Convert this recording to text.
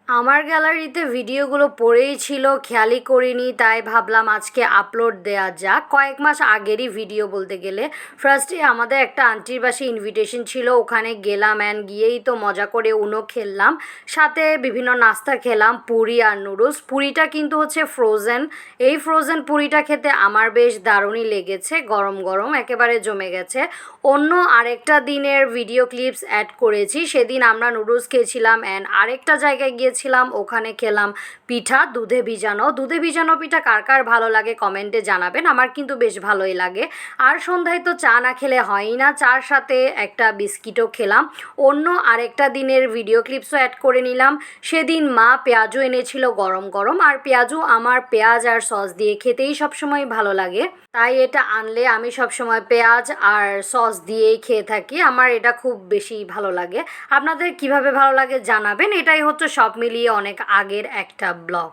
আমার গ্যালারিতে ভিডিওগুলো পড়েই ছিল, খেয়ালই করিনি, তাই ভাবলাম আজকে আপলোড দেওয়া যাক। কয়েক মাস আগেরই ভিডিও বলতে গেলে। ফার্স্টে আমাদের একটা আন্টির বাসায় ইনভিটেশন ছিল, ওখানে গেলাম অ্যান্ড গিয়েই তো মজা করে উনো খেললাম, সাথে বিভিন্ন নাস্তা খেলাম, পুরি আর নুডলস। পুরিটা কিন্তু হচ্ছে ফ্রোজেন। এই ফ্রোজেন পুরিটা খেতে আমার বেশ দারুণই লেগেছে, গরম গরম একেবারে জমে গেছে। অন্য আরেকটা দিনের ভিডিও ক্লিপস অ্যাড করেছি। সেদিন আমরা নুডলস খেয়েছিলাম অ্যান্ড আরেকটা জায়গায় গিয়েছিলাম, ওখানে খেলাম পিঠা, দুধে ভিজানো। দুধে ভিজানো পিঠা কার কার ভালো লাগে কমেন্টে জানাবেন, আমার কিন্তু বেশ ভালোই লাগে। আর সন্ধ্যায় তো চা না খেলে হয়ই না, চার সাথে একটা বিস্কিটও খেলাম। অন্য আরেকটা দিনের ভিডিও ক্লিপসও অ্যাড করে নিলাম। সেদিন মা পেঁয়াজু এনেছিল গরম গরম, আর পেঁয়াজু আমার পেঁয়াজ আর সস দিয়ে খেতেই সবসময় ভালো লাগে, তাই এটা আনলে আমি সবসময় পেঁয়াজ আর সস দিয়েই খেয়ে থাকি। আমার এটা খুব বেশি ভালো লাগে। আপনাদের কিভাবে ভালো লাগে জানাবেন। এটাই হচ্ছে সব মিলিয়ে অনেক আগের একটা ব্লগ।